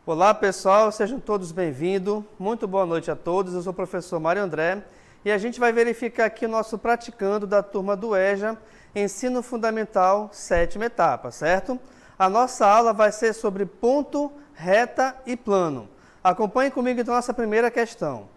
Olá pessoal, sejam todos bem-vindos. Muito boa noite a todos. Eu sou o professor Mário André e a gente vai verificar aqui o nosso praticando da turma do EJA, Ensino Fundamental, 7ª etapa, certo? A nossa aula vai ser sobre ponto, reta e plano. Acompanhe comigo então nossa primeira questão.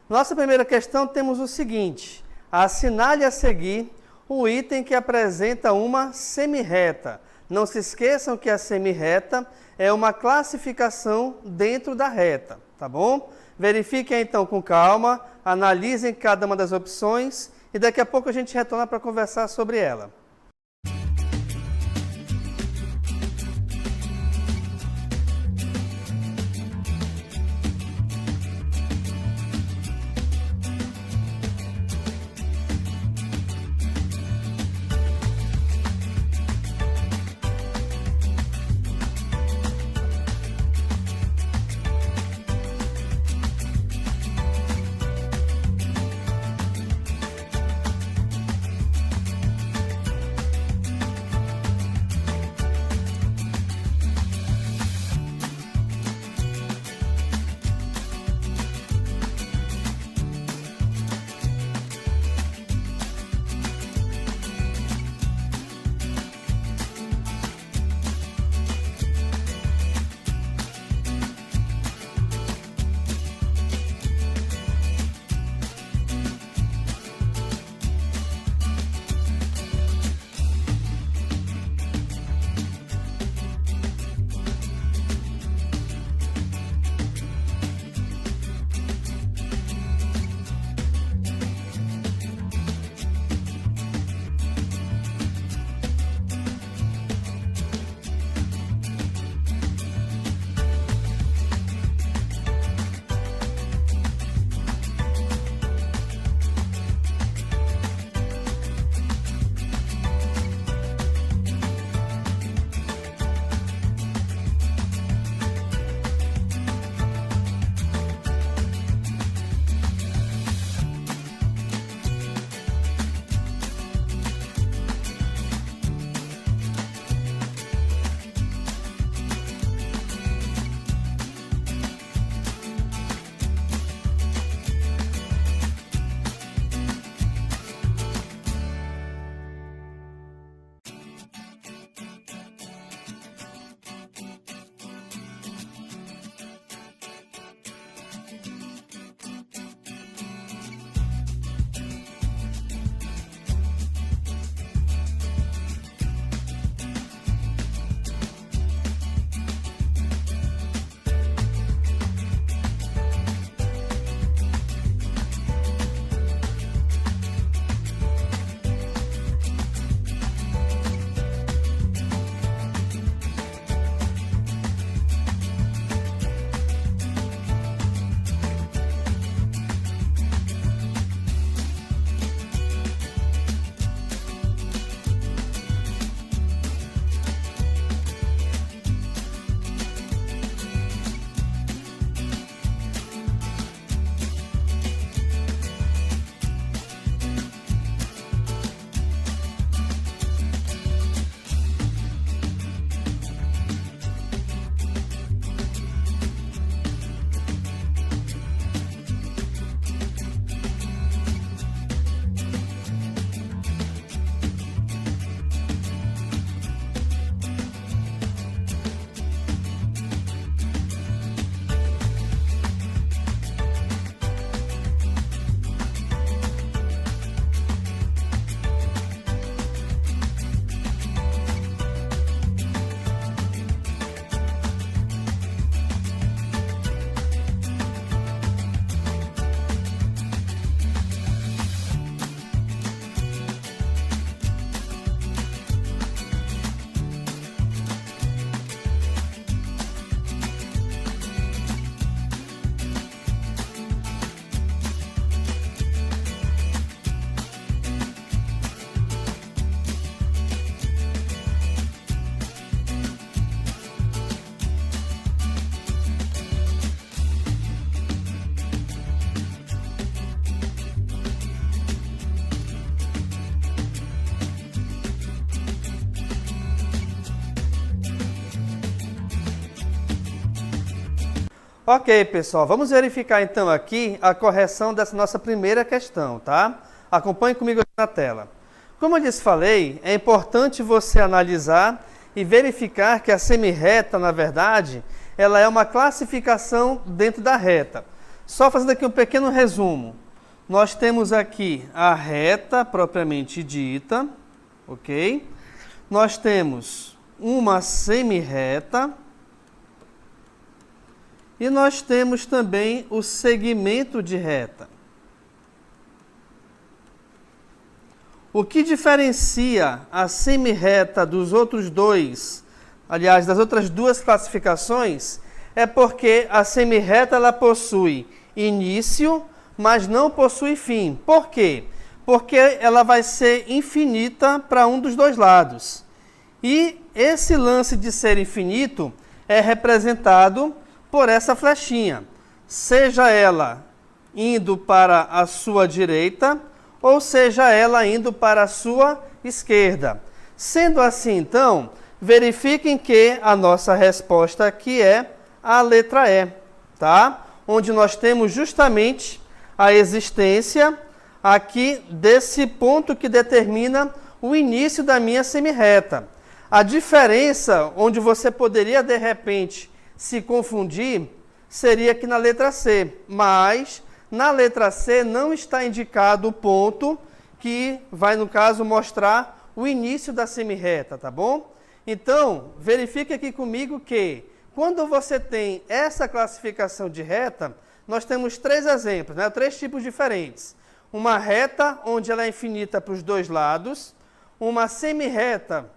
Nossa primeira questão temos o seguinte: assinale a seguir o item que apresenta uma semirreta. Não se esqueçam que a semirreta é uma classificação dentro da reta, tá bom? Verifiquem então com calma, analisem cada uma das opções e daqui a pouco a gente retorna para conversar sobre ela. Ok, pessoal, vamos verificar então aqui a correção dessa nossa primeira questão, tá? Acompanhe comigo aqui na tela. Como eu lhes falei, é importante você analisar e verificar que a semirreta, na verdade, ela é uma classificação dentro da reta. Só fazendo aqui um pequeno resumo. Nós temos aqui a reta propriamente dita, ok? Nós temos uma semirreta. E nós temos também o segmento de reta. O que diferencia a semirreta dos outros dois, aliás, das outras duas classificações, é porque a semirreta ela possui início, mas não possui fim. Por quê? Porque ela vai ser infinita para um dos dois lados. E esse lance de ser infinito é representado por essa flechinha, seja ela indo para a sua direita ou seja ela indo para a sua esquerda. Sendo assim, então, verifiquem que a nossa resposta aqui é a letra E, tá? Onde nós temos justamente a existência aqui desse ponto que determina o início da minha semirreta. A diferença onde você poderia, de repente, se confundir, seria aqui na letra C, mas na letra C não está indicado o ponto que vai, no caso, mostrar o início da semirreta, tá bom? Então, verifique aqui comigo que, quando você tem essa classificação de reta, nós temos três exemplos, né? Três tipos diferentes. Uma reta, onde ela é infinita para os dois lados, uma semirreta,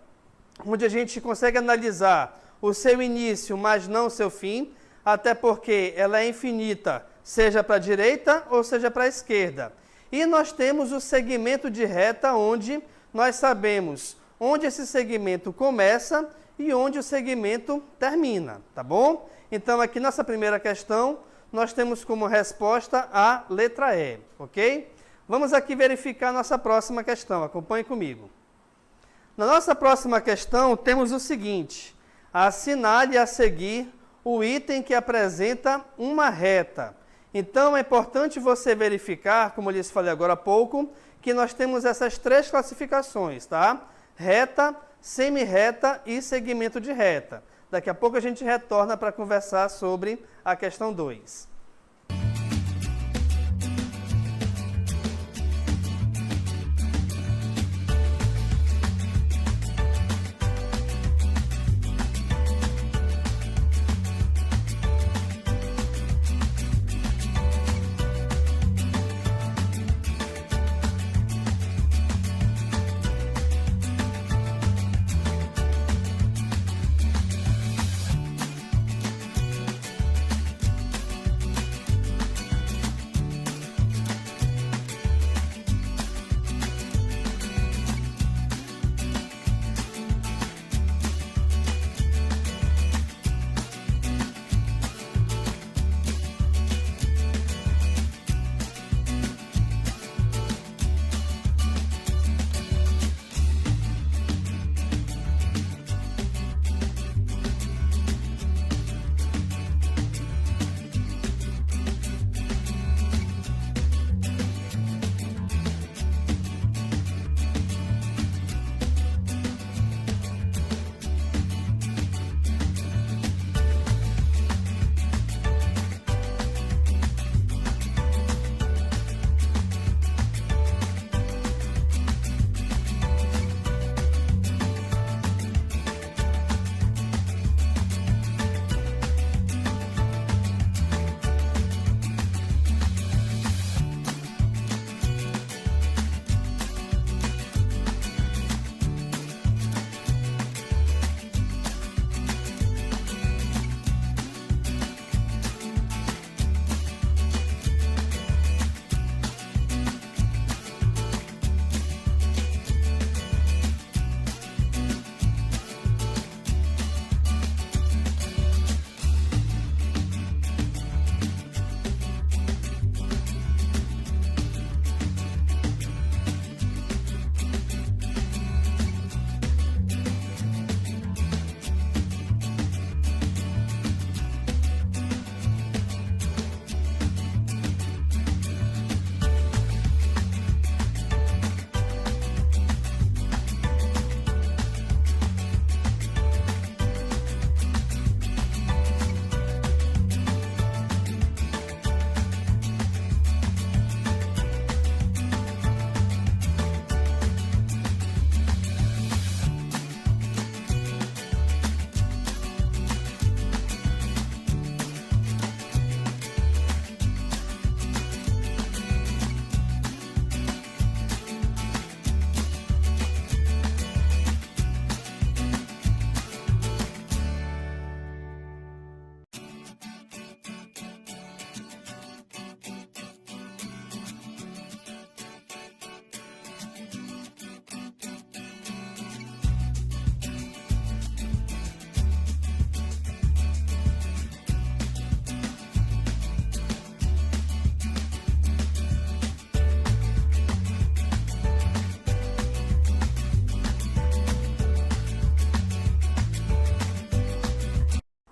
onde a gente consegue analisar o seu início, mas não o seu fim, até porque ela é infinita, seja para a direita ou seja para a esquerda. E nós temos o segmento de reta, onde nós sabemos onde esse segmento começa e onde o segmento termina, tá bom? Então, aqui nessa primeira questão, nós temos como resposta a letra E, ok? Vamos aqui verificar a nossa próxima questão, acompanhe comigo. Na nossa próxima questão, temos o seguinte: assinale a seguir o item que apresenta uma reta. Então, é importante você verificar, como eu lhes falei agora há pouco, que nós temos essas três classificações, tá? Reta, semirreta e segmento de reta. Daqui a pouco a gente retorna para conversar sobre a questão 2.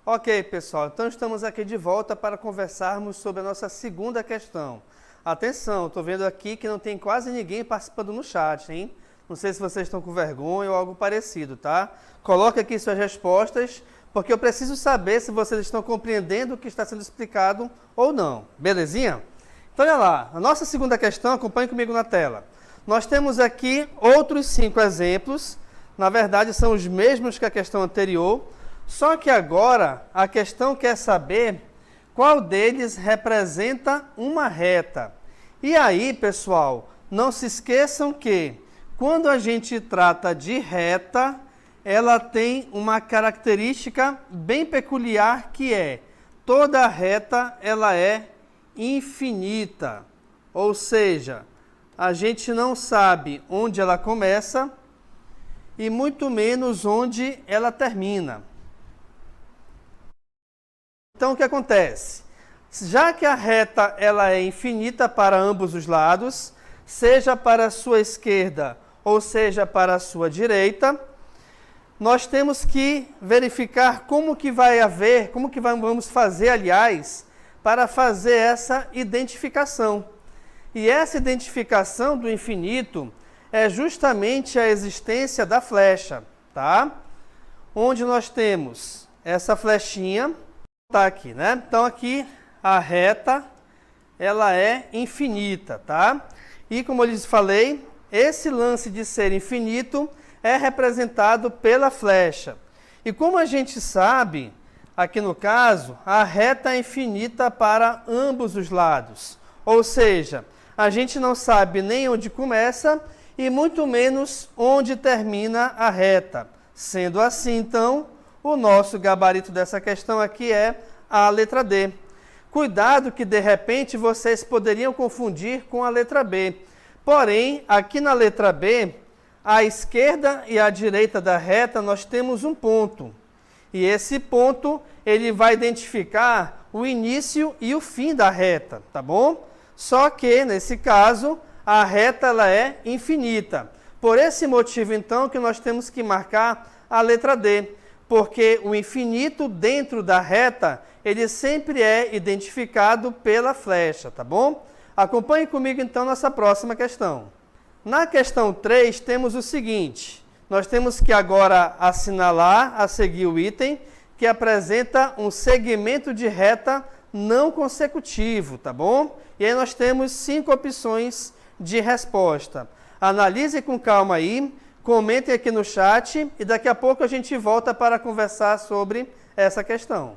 Ok, pessoal, então estamos aqui de volta para conversarmos sobre a nossa segunda questão. Atenção, estou vendo aqui que não tem quase ninguém participando no chat, hein? Não sei se vocês estão com vergonha ou algo parecido, tá? Coloque aqui suas respostas, porque eu preciso saber se vocês estão compreendendo o que está sendo explicado ou não. Belezinha? Então, olha lá, a nossa segunda questão, acompanhe comigo na tela. Nós temos aqui outros 5 exemplos, na verdade são os mesmos que a questão anterior, só que agora a questão quer saber qual deles representa uma reta. E aí, pessoal, não se esqueçam que quando a gente trata de reta, ela tem uma característica bem peculiar que é toda reta ela é infinita, ou seja, a gente não sabe onde ela começa e muito menos onde ela termina. Então, o que acontece? Já que a reta ela é infinita para ambos os lados, seja para a sua esquerda ou seja para a sua direita, nós temos que verificar como que vai haver, como que vamos fazer, aliás, para fazer essa identificação. E essa identificação do infinito é justamente a existência da flecha, tá? Onde nós temos essa flechinha, tá aqui, né? Então aqui a reta, ela é infinita, tá? E como eu lhes falei, esse lance de ser infinito é representado pela flecha. E como a gente sabe, aqui no caso, a reta é infinita para ambos os lados. Ou seja, a gente não sabe nem onde começa e muito menos onde termina a reta. Sendo assim, então, o nosso gabarito dessa questão aqui é a letra D. Cuidado que, de repente, vocês poderiam confundir com a letra B. Porém, aqui na letra B, à esquerda e à direita da reta, nós temos um ponto. E esse ponto, ele vai identificar o início e o fim da reta, tá bom? Só que, nesse caso, a reta ela é infinita. Por esse motivo, então, que nós temos que marcar a letra D. Porque o infinito dentro da reta, ele sempre é identificado pela flecha, tá bom? Acompanhe comigo, então, nossa próxima questão. Na questão 3, temos o seguinte. Nós temos que agora assinalar a seguir o item que apresenta um segmento de reta não consecutivo, tá bom? E aí nós temos 5 opções de resposta. Analise com calma aí, comentem aqui no chat e daqui a pouco a gente volta para conversar sobre essa questão.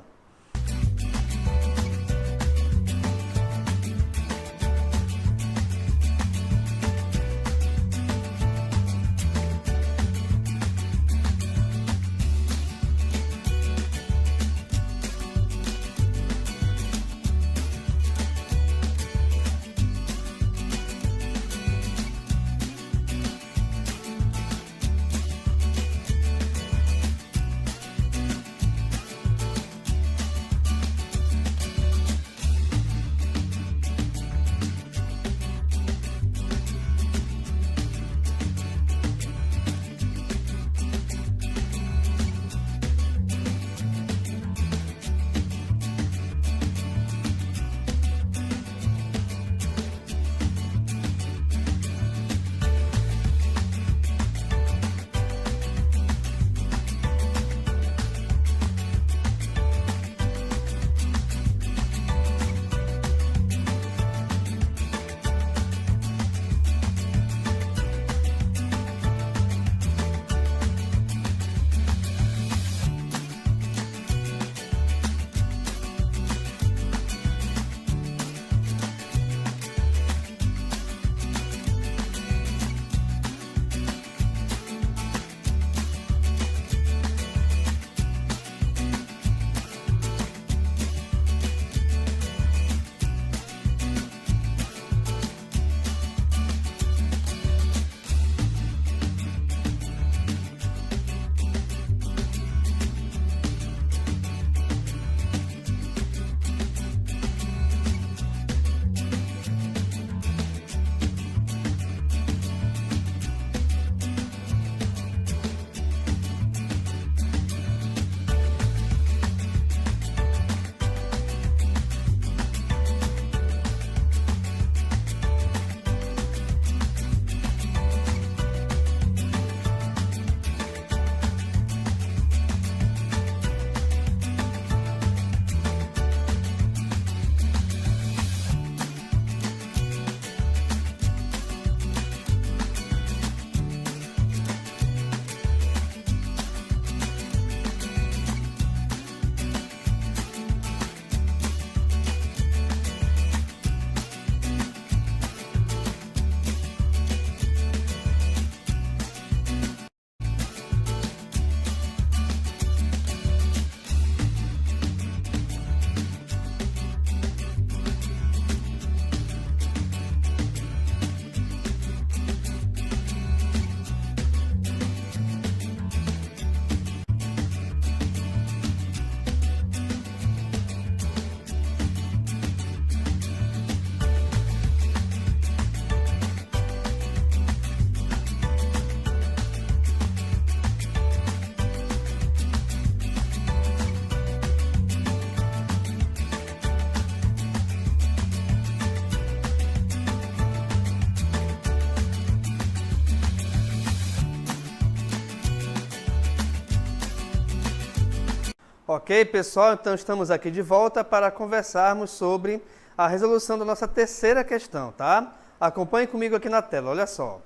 Ok, pessoal? Então estamos aqui de volta para conversarmos sobre a resolução da nossa terceira questão, tá? Acompanhe comigo aqui na tela, olha só.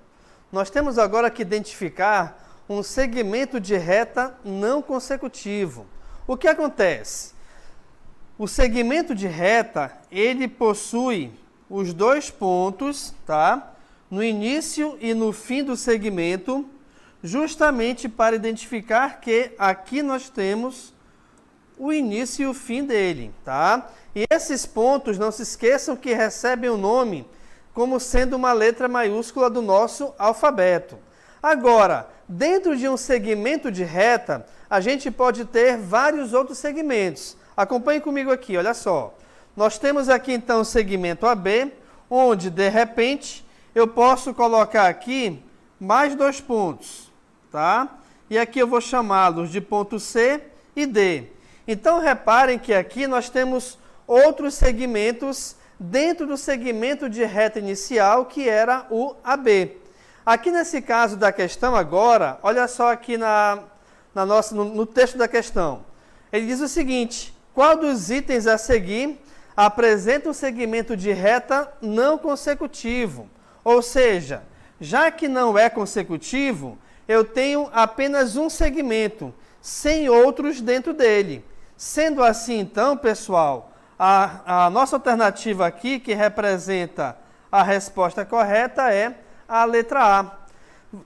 Nós temos agora que identificar um segmento de reta não consecutivo. O que acontece? O segmento de reta, ele possui os dois pontos, tá? No início e no fim do segmento, justamente para identificar que aqui nós temos o início e o fim dele, tá? E esses pontos, não se esqueçam que recebem o nome como sendo uma letra maiúscula do nosso alfabeto. Agora, dentro de um segmento de reta, a gente pode ter vários outros segmentos. Acompanhe comigo aqui, olha só. Nós temos aqui então o segmento AB, onde de repente eu posso colocar aqui mais dois pontos, tá? E aqui eu vou chamá-los de ponto C e D. Então reparem que aqui nós temos outros segmentos dentro do segmento de reta inicial, que era o AB. Aqui nesse caso da questão agora, olha só aqui no texto da questão. Ele diz o seguinte: qual dos itens a seguir apresenta um segmento de reta não consecutivo? Ou seja, já que não é consecutivo, eu tenho apenas um segmento, sem outros dentro dele. Sendo assim, então, pessoal, a nossa alternativa aqui, que representa a resposta correta, é a letra A.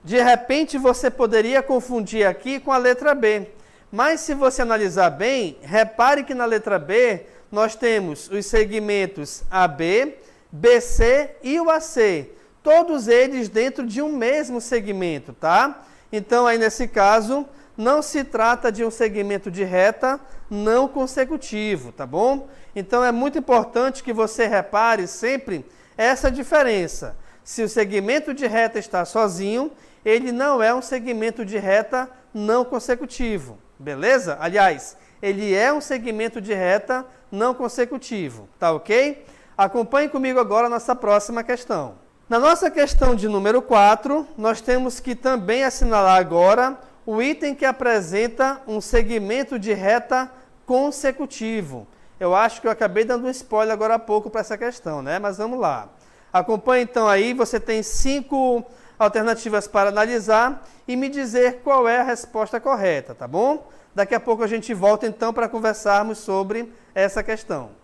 De repente, você poderia confundir aqui com a letra B. Mas, se você analisar bem, repare que na letra B, nós temos os segmentos AB, BC e o AC. Todos eles dentro de um mesmo segmento, tá? Então, aí nesse caso, não se trata de um segmento de reta não consecutivo, tá bom? Então, é muito importante que você repare sempre essa diferença. Se o segmento de reta está sozinho, ele não é um segmento de reta não consecutivo, beleza? Aliás, ele é um segmento de reta não consecutivo, tá ok? Acompanhe comigo agora a nossa próxima questão. Na nossa questão de número 4, nós temos que também assinalar agora o item que apresenta um segmento de reta consecutivo. Eu acho que eu acabei dando um spoiler agora há pouco para essa questão, né? Mas vamos lá. Acompanhe então aí, você tem 5 alternativas para analisar e me dizer qual é a resposta correta, tá bom? Daqui a pouco a gente volta então para conversarmos sobre essa questão.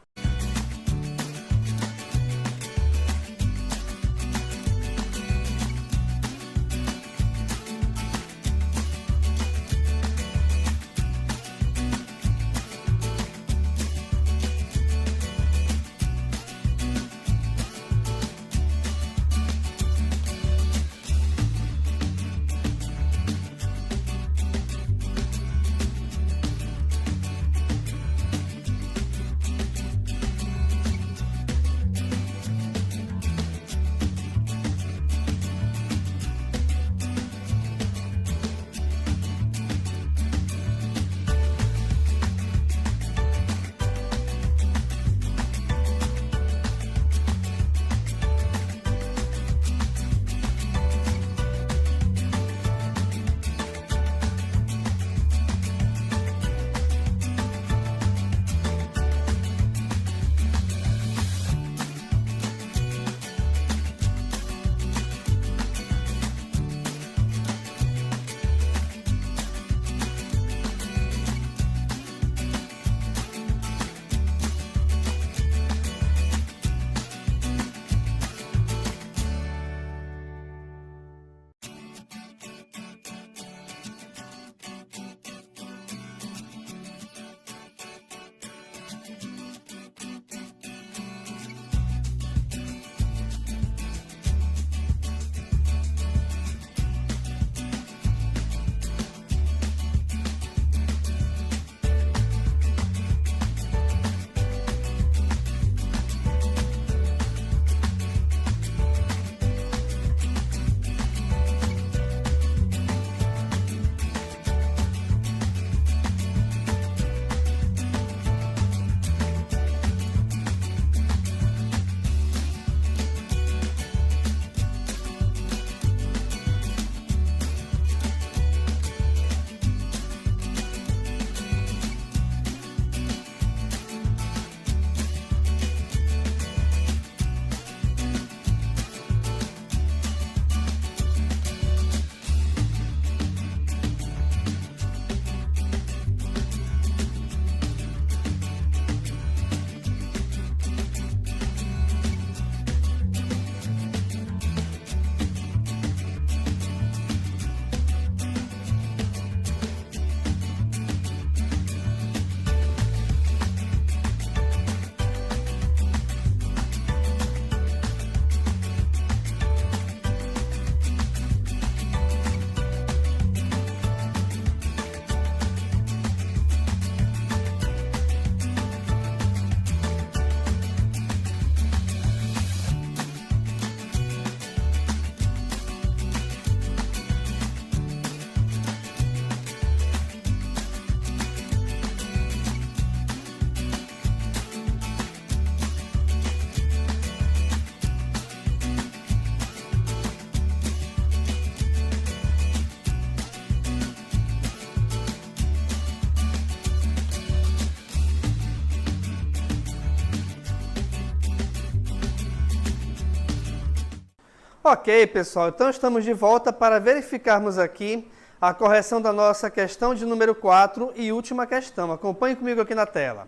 Ok, pessoal, então estamos de volta para verificarmos aqui a correção da nossa questão de número 4 e última questão. Acompanhe comigo aqui na tela.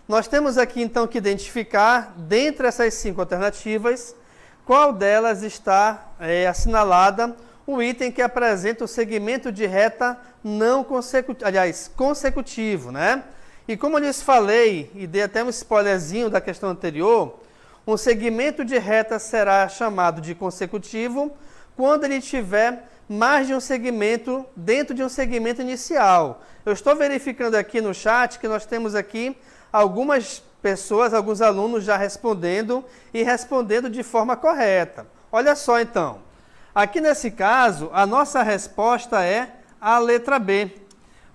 Nós temos aqui então que identificar, dentre essas 5 alternativas, qual delas está assinalada o item que apresenta o segmento de reta não consecutivo, consecutivo, né? E como eu lhes falei, e dei até um spoilerzinho da questão anterior, um segmento de reta será chamado de consecutivo quando ele tiver mais de um segmento dentro de um segmento inicial. Eu estou verificando aqui no chat que nós temos aqui algumas pessoas, alguns alunos já respondendo e respondendo de forma correta. Olha só então, aqui nesse caso, a nossa resposta é a letra B.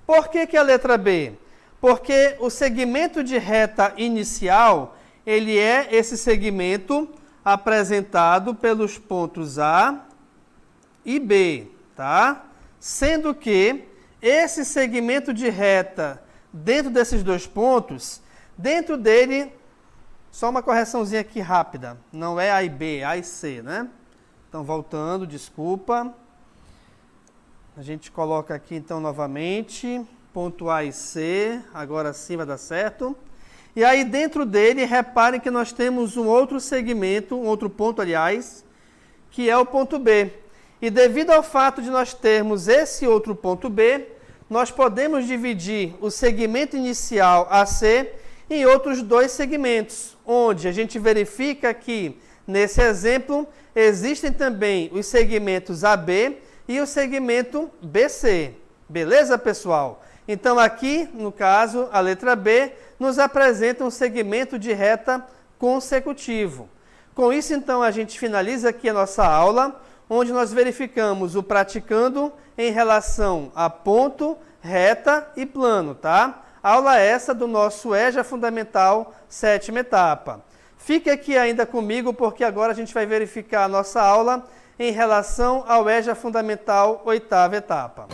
Por que a letra B? Porque o segmento de reta inicial, ele é esse segmento apresentado pelos pontos A e B, tá? Sendo que esse segmento de reta dentro desses dois pontos, dentro dele, só uma correçãozinha aqui rápida, não é A e B, é A e C, né? Então, voltando, desculpa. A gente coloca aqui então novamente, ponto A e C, agora sim vai dar certo. E aí dentro dele, reparem que nós temos um outro segmento, um outro ponto, aliás, que é o ponto B. E devido ao fato de nós termos esse outro ponto B, nós podemos dividir o segmento inicial AC em outros 2 segmentos, onde a gente verifica que, nesse exemplo, existem também os segmentos AB e o segmento BC. Beleza, pessoal? Então, aqui, no caso, a letra B nos apresenta um segmento de reta consecutivo. Com isso, então, a gente finaliza aqui a nossa aula, onde nós verificamos o praticando em relação a ponto, reta e plano, tá? Aula essa do nosso EJA Fundamental, 7ª etapa. Fique aqui ainda comigo, porque agora a gente vai verificar a nossa aula em relação ao EJA Fundamental, 8ª etapa.